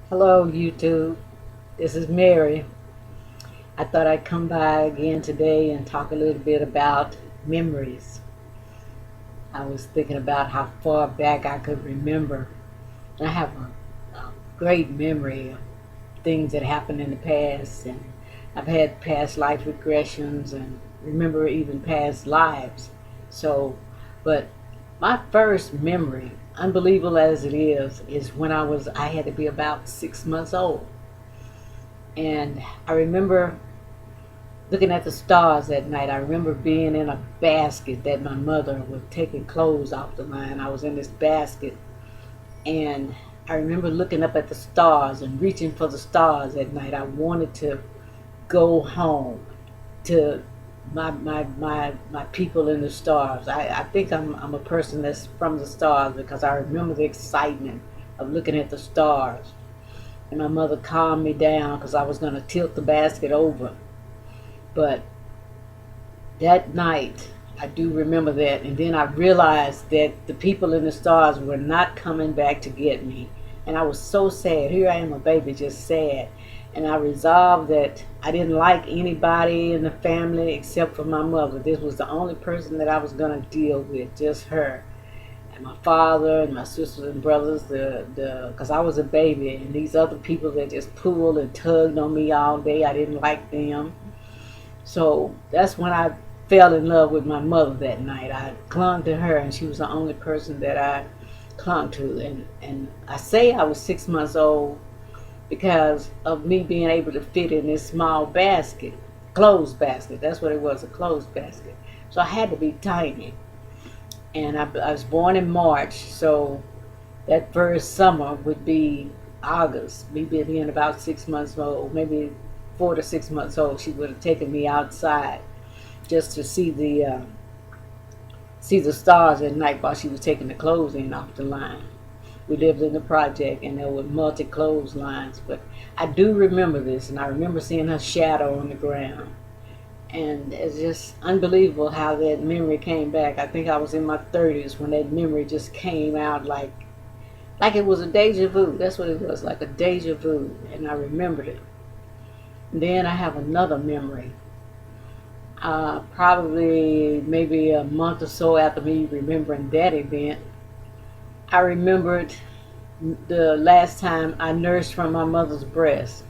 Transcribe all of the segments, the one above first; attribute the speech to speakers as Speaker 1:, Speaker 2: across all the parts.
Speaker 1: Hello, YouTube. This is Mary. I thought I'd come by again today and talk a little bit about memories. I was thinking about how far back I could remember. I have a great memory of things that happened in the past, and I've had past life regressions and remember even past lives. So, but my first memory, unbelievable as it is when I had to be about 6 months old. And I remember looking at the stars that night. I remember being in a basket that my mother was taking clothes off the line. I was in this basket, and I remember looking up at the stars and reaching for the stars at night. I wanted to go home to my people in the stars. I think I'm a person that's from the stars because I remember the excitement of looking at the stars. And my mother calmed me down because I was going to tilt the basket over. But that night, I do remember that. And then I realized that the people in the stars were not coming back to get me. And I was so sad. Here I am, a baby, just sad. And I resolved that I didn't like anybody in the family except for my mother. This was the only person that I was going to deal with, just her. And my father and my sisters and brothers, because I was a baby, and these other people that just pulled and tugged on me all day, I didn't like them. So that's when I fell in love with my mother that night. I clung to her, and she was the only person that I clung to. And I say I was 6 months old because of me being able to fit in this small basket, clothes basket. That's what it was, a clothes basket. So I had to be tiny. And I was born in March, so that first summer would be August, me being about 6 months old, maybe 4 to 6 months old. She would have taken me outside just to see the stars at night while she was taking the clothes in off the line. We lived in the project, and there were multi clothes lines, but I do remember this, and I remember seeing her shadow on the ground. And it's just unbelievable how that memory came back. I think I was in my 30s when that memory just came out like it was a deja vu. That's what it was, like a deja vu, and I remembered it. And then I have another memory. Probably maybe a month or so after me remembering that event, I remembered the last time I nursed from my mother's breast.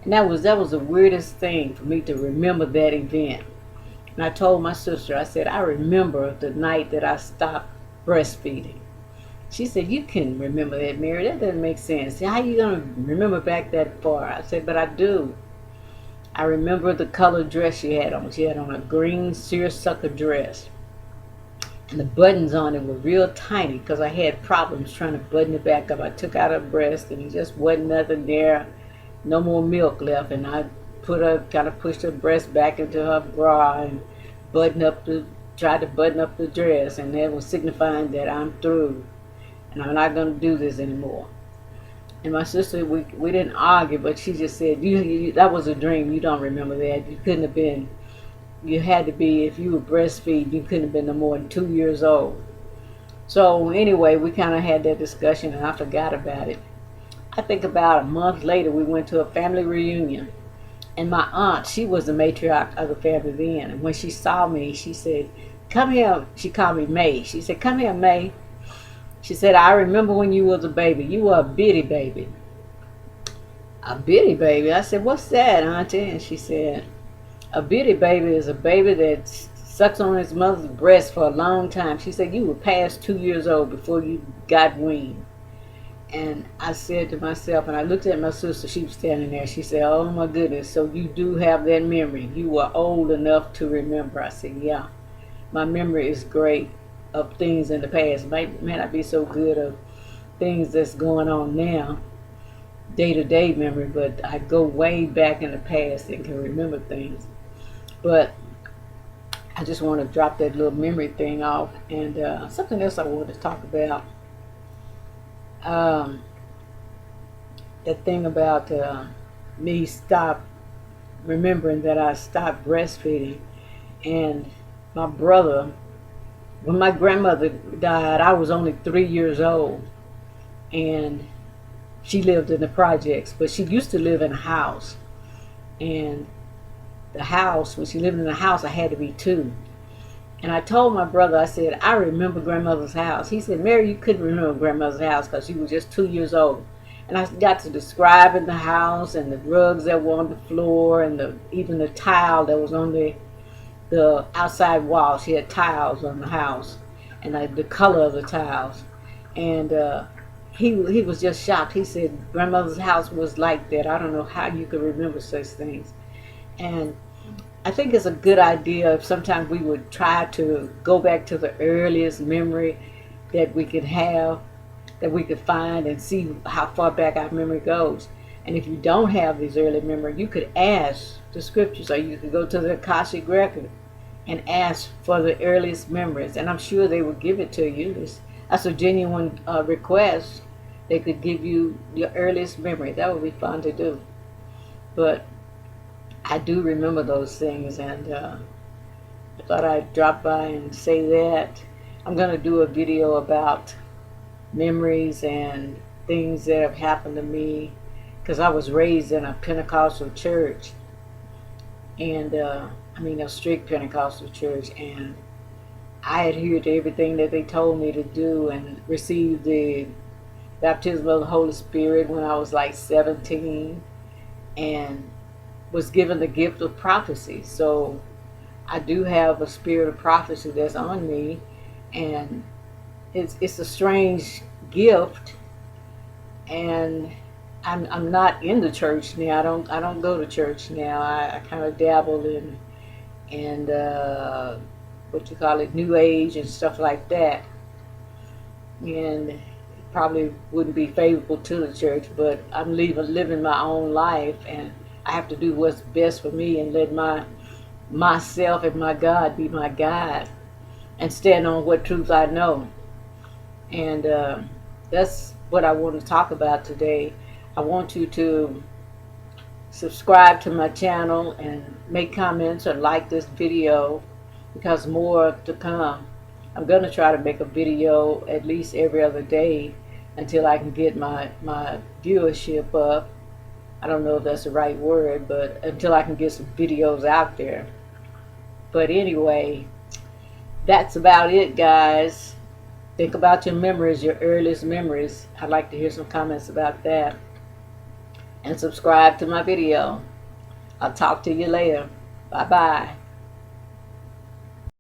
Speaker 1: And that was the weirdest thing for me to remember that event. And I told my sister, I said, I remember the night that I stopped breastfeeding. She said, you can remember that, Mary. That doesn't make sense. How are you going to remember back that far? I said, but I do. I remember the colored dress she had on. She had on a green seersucker dress. And the buttons on it were real tiny because I had problems trying to button it back up. I took out her breast and it just wasn't nothing there. No more milk left. And I kind of pushed her breast back into her bra and tried to button up the dress. And that was signifying that I'm through and I'm not going to do this anymore. And my sister, we didn't argue, but she just said, that was a dream. You don't remember that. You couldn't have been, you had to be, if you were breastfeeding, you couldn't have been no more than 2 years old. So anyway, we kind of had that discussion and I forgot about it. I think about a month later, we went to a family reunion. And my aunt, she was the matriarch of the family then. And when she saw me, she said, come here. She called me May. She said, come here, May. She said, I remember when you was a baby. You were a bitty baby. A bitty baby? I said, what's that, Auntie? And she said, a bitty baby is a baby that sucks on his mother's breast for a long time. She said, you were past 2 years old before you got weaned. And I said to myself, and I looked at my sister, she was standing there. She said, oh my goodness, so you do have that memory. You were old enough to remember. I said, yeah, my memory is great of things in the past. May not be so good of things that's going on now, day-to-day memory, but I go way back in the past and can remember things. But I just want to drop that little memory thing off. And something else I wanted to talk about. Um, that thing about me stop remembering that I stopped breastfeeding. And my brother, when my grandmother died, I was only 3 years old. And She lived in the projects, but she used to live in a house. And the house, when she lived in the house, I had to be two. And I told my brother, I said, I remember grandmother's house. He said, Mary, you couldn't remember grandmother's house because you were just 2 years old. And I got to describing the house and the rugs that were on the floor and even the tile that was on the outside wall. She had tiles on the house and the color of the tiles. And he was just shocked. He said, grandmother's house was like that. I don't know how you could remember such things. And I think it's a good idea if sometimes we would try to go back to the earliest memory that we could have, that we could find, and see how far back our memory goes. And if you don't have these early memories, you could ask the scriptures, or you could go to the Akashic record and ask for the earliest memories. And I'm sure they will give it to you. That's a genuine request. They could give you your earliest memory. That would be fun to do. But I do remember those things, and I thought I'd drop by and say that. I'm going to do a video about memories and things that have happened to me, because I was raised in a Pentecostal church, and a strict Pentecostal church, and I adhered to everything that they told me to do and received the baptism of the Holy Spirit when I was like 17, and was given the gift of prophecy. So I do have a spirit of prophecy that's on me, and it's a strange gift. And I'm not in the church now. I don't go to church now. I kind of dabble in what you call it, New Age and stuff like that. And it probably wouldn't be favorable to the church, but I'm living my own life, and I have to do what's best for me and let myself and my God be my guide and stand on what truth I know. And that's what I want to talk about today. I want you to subscribe to my channel and make comments or like this video, because more to come. I'm going to try to make a video at least every other day until I can get my viewership up. I don't know if that's the right word, but until I can get some videos out there. But anyway, that's about it, guys. Think about your memories, your earliest memories. I'd like to hear some comments about that. And subscribe to my video. I'll talk to you later. Bye-bye.